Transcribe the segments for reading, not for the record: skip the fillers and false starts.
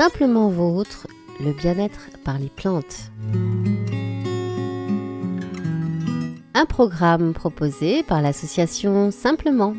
Simplement Vôtre, le bien-être par les plantes. Un programme proposé par l'association Simplement.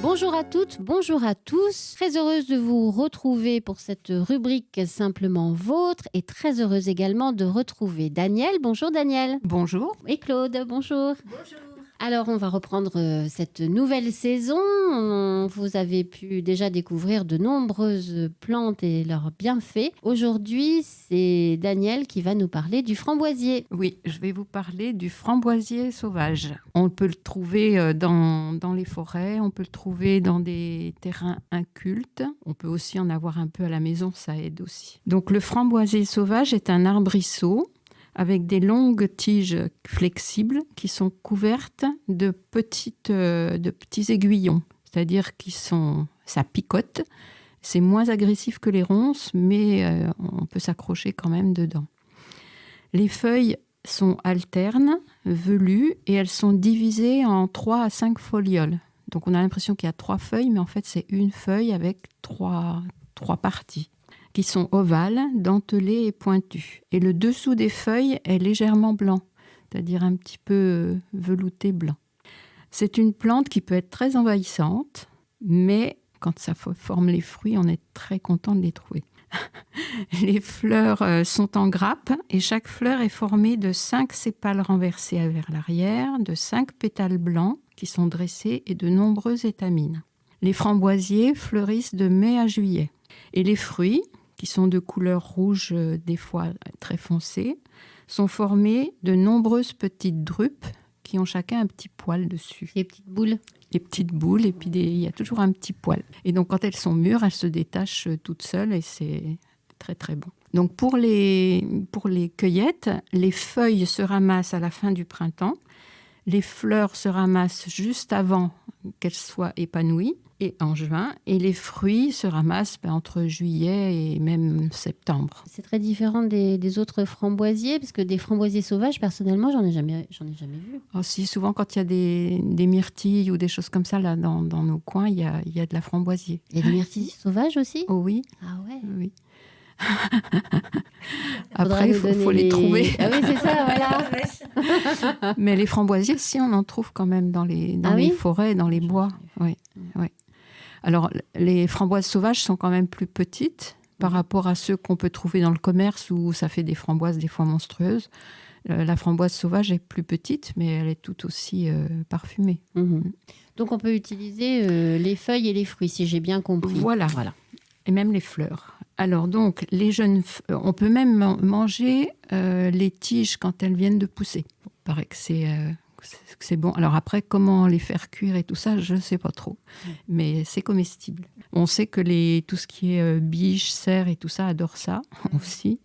Bonjour à toutes, bonjour à tous. Très heureuse de vous retrouver pour cette rubrique Simplement Vôtre et très heureuse également de retrouver Daniel. Bonjour Daniel. Bonjour. Et Claude, bonjour. Bonjour. Alors, on va reprendre cette nouvelle saison. Vous avez pu déjà découvrir de nombreuses plantes et leurs bienfaits. Aujourd'hui, c'est Daniel qui va nous parler du framboisier. Oui, je vais vous parler du framboisier sauvage. On peut le trouver dans les forêts, on peut le trouver dans des terrains incultes. On peut aussi en avoir un peu à la maison, ça aide aussi. Donc, le framboisier sauvage est un arbrisseau avec des longues tiges flexibles qui sont couvertes de petits aiguillons. C'est-à-dire ça picote. C'est moins agressif que les ronces, mais on peut s'accrocher quand même dedans. Les feuilles sont alternes, velues, et elles sont divisées en 3 à 5 folioles. Donc on a l'impression qu'il y a 3 feuilles, mais en fait c'est une feuille avec trois parties, qui sont ovales, dentelées et pointues. Et le dessous des feuilles est légèrement blanc, c'est-à-dire un petit peu velouté blanc. C'est une plante qui peut être très envahissante, mais quand ça forme les fruits, on est très content de les trouver. Les fleurs sont en grappe et chaque fleur est formée de 5 sépales renversés vers l'arrière, de 5 pétales blancs qui sont dressés et de nombreuses étamines. Les framboisiers fleurissent de mai à juillet. Et les fruits, qui sont de couleur rouge, des fois très foncée, sont formés de nombreuses petites drupes qui ont chacun un petit poil dessus. Les petites boules. Les petites boules, et puis il y a toujours un petit poil. Et donc, quand elles sont mûres, elles se détachent toutes seules et c'est très, très bon. Donc, pour les cueillettes, les feuilles se ramassent à la fin du printemps. Les fleurs se ramassent juste avant qu'elles soient épanouies, et en juin, et les fruits se ramassent entre juillet et même septembre. C'est très différent des autres framboisiers, parce que des framboisiers sauvages, personnellement, j'en ai jamais vu. Aussi, souvent, quand il y a des myrtilles ou des choses comme ça, là, dans nos coins, il y a de la framboisier. Il y a des myrtilles sauvages aussi ? Oh oui. Ah ouais. Oui. Après, il faut les trouver. Ah oui, c'est ça, voilà. Mais les framboisiers, si, on en trouve quand même dans les forêts, dans les bois. Oui, oui. Alors, les framboises sauvages sont quand même plus petites par rapport à ceux qu'on peut trouver dans le commerce où ça fait des framboises des fois monstrueuses. La framboise sauvage est plus petite, mais elle est tout aussi parfumée. Mmh. Donc, on peut utiliser les feuilles et les fruits, si j'ai bien compris. Voilà. Et même les fleurs. Alors, donc, on peut même manger les tiges quand elles viennent de pousser. Il paraît que c'est bon. Alors après, comment les faire cuire et tout ça, je ne sais pas trop. Mais c'est comestible. On sait que tout ce qui est biche, cerf et tout ça adore ça aussi.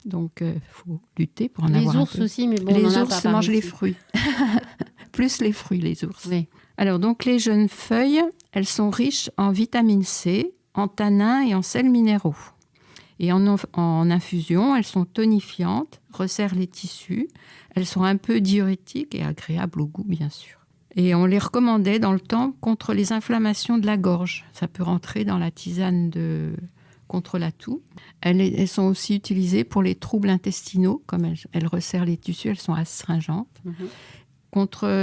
Donc, il faut lutter pour en avoir un peu. Les ours aussi, mais bon, les on en a ours pas mangent par les ici. fruits. Plus les fruits, les ours. Oui. Alors, donc, les jeunes feuilles, elles sont riches en vitamine C, en tanins et en sels minéraux. Et en infusion, elles sont tonifiantes, resserrent les tissus. Elles sont un peu diurétiques et agréables au goût, bien sûr. Et on les recommandait dans le temps contre les inflammations de la gorge. Ça peut rentrer dans la tisane contre la toux. Elles sont aussi utilisées pour les troubles intestinaux. Comme elles resserrent les tissus, elles sont astringentes.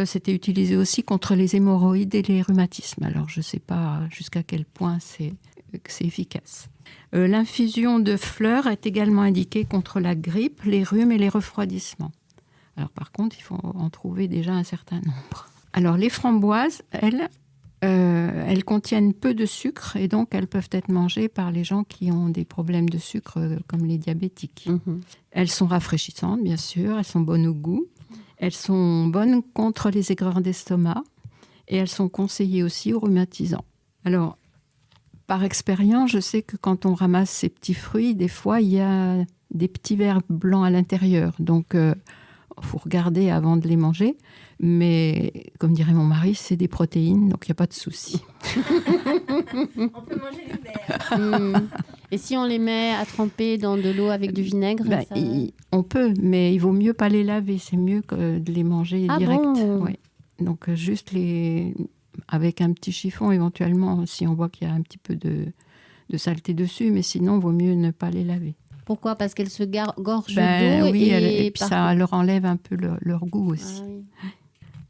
C'était utilisé aussi contre les hémorroïdes et les rhumatismes. Alors, je ne sais pas jusqu'à quel point c'est efficace. L'infusion de fleurs est également indiquée contre la grippe, les rhumes et les refroidissements. Alors, par contre, il faut en trouver déjà un certain nombre. Alors, les framboises, elles contiennent peu de sucre et donc elles peuvent être mangées par les gens qui ont des problèmes de sucre comme les diabétiques. Elles sont rafraîchissantes, bien sûr, elles sont bonnes au goût. Elles sont bonnes contre les aigreurs d'estomac et elles sont conseillées aussi aux rhumatisants. Alors, par expérience, je sais que quand on ramasse ces petits fruits, des fois, il y a des petits vers blancs à l'intérieur. Donc, faut regarder avant de les manger. Mais, comme dirait mon mari, c'est des protéines, donc il n'y a pas de souci. On peut manger les verres. Et si on les met à tremper dans de l'eau avec du vinaigre, ça... On peut, mais il vaut mieux pas les laver. C'est mieux que de les manger direct. Bon Ouais. Donc juste avec un petit chiffon éventuellement, si on voit qu'il y a un petit peu de saleté dessus, mais sinon, il vaut mieux ne pas les laver. Pourquoi ? Parce qu'elles se gorgent d'eau oui, et puis ça leur enlève un peu leur goût aussi. Ah, oui.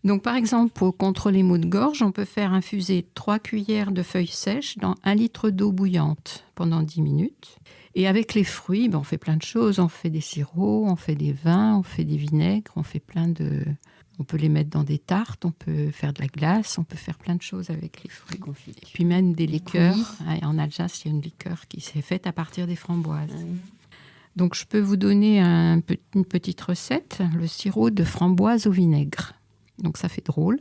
Donc par exemple, pour contrôler les maux de gorge, on peut faire infuser 3 cuillères de feuilles sèches dans 1 litre d'eau bouillante pendant 10 minutes. Et avec les fruits, on fait plein de choses. On fait des sirops, on fait des vins, on fait des vinaigres, on fait on peut les mettre dans des tartes, on peut faire de la glace, on peut faire plein de choses avec les fruits. Et puis même des liqueurs. En Alsace, il y a une liqueur qui s'est faite à partir des framboises. Ah, oui. Donc je peux vous donner une petite recette, le sirop de framboise au vinaigre. Donc ça fait drôle.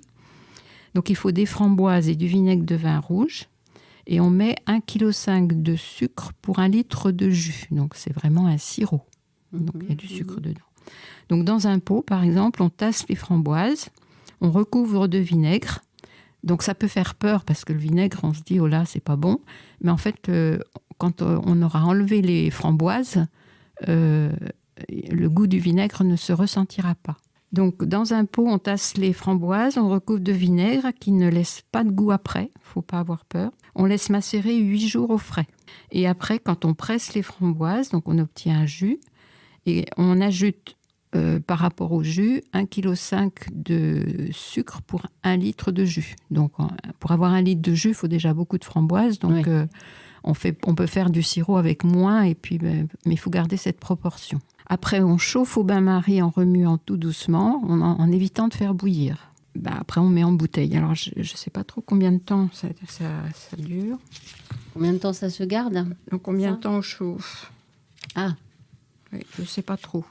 Donc il faut des framboises et du vinaigre de vin rouge. Et on met 1,5 kg de sucre pour 1 litre de jus. Donc c'est vraiment un sirop. Donc il y a du sucre dedans. Donc dans un pot, par exemple, on tasse les framboises, on recouvre de vinaigre. Donc ça peut faire peur parce que le vinaigre, on se dit, oh là, c'est pas bon. Mais en fait, quand on aura enlevé les framboises, le goût du vinaigre ne se ressentira pas. Donc, dans un pot, on tasse les framboises, on recouvre de vinaigre qui ne laisse pas de goût après. Il ne faut pas avoir peur. On laisse macérer 8 jours au frais. Et après, quand on presse les framboises, donc on obtient un jus. Et on ajoute, par rapport au jus, 1,5 kg de sucre pour 1 litre de jus. Donc, pour avoir 1 litre de jus, il faut déjà beaucoup de framboises. Donc, oui. On peut faire du sirop avec moins, mais il faut garder cette proportion. Après, on chauffe au bain-marie en remuant tout doucement, en évitant de faire bouillir. Après, on met en bouteille. Alors, je ne sais pas trop combien de temps ça dure. Combien de temps ça se garde ? Donc, combien de temps on chauffe ? Ah. Oui, je ne sais pas trop.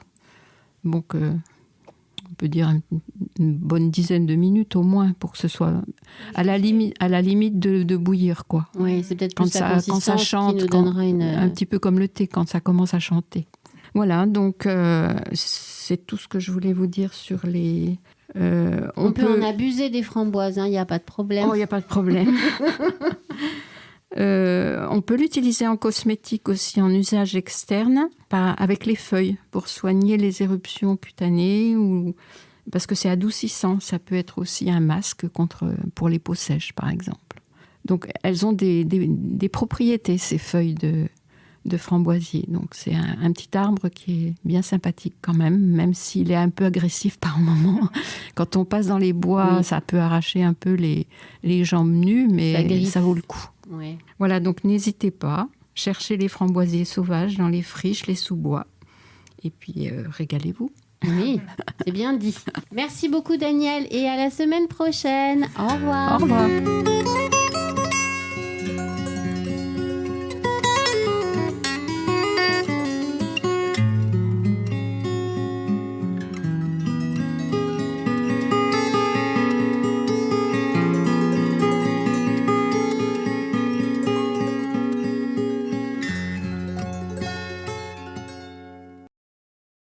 Donc, on peut dire une bonne dizaine de minutes au moins pour que ce soit à la limite de bouillir, quoi. Oui, c'est peut-être quand plus la consistance ça chante, qui nous donnera un petit peu comme le thé, quand ça commence à chanter. Voilà, donc c'est tout ce que je voulais vous dire sur les... on peut en abuser des framboises, il n'y a pas de problème. Oh, il n'y a pas de problème. On peut l'utiliser en cosmétique aussi, en usage externe, avec les feuilles, pour soigner les éruptions cutanées, parce que c'est adoucissant. Ça peut être aussi un masque pour les peaux sèches, par exemple. Donc, elles ont des propriétés, ces feuilles de framboisier. Donc, c'est un petit arbre qui est bien sympathique quand même s'il est un peu agressif par moment. Quand on passe dans les bois, oui. Ça peut arracher un peu les jambes nues, mais ça vaut le coup. Oui. Voilà, donc n'hésitez pas. Cherchez les framboisiers sauvages dans les friches, les sous-bois. Et puis, régalez-vous. Oui, c'est bien dit. Merci beaucoup, Danielle, et à la semaine prochaine. Au revoir. Au revoir.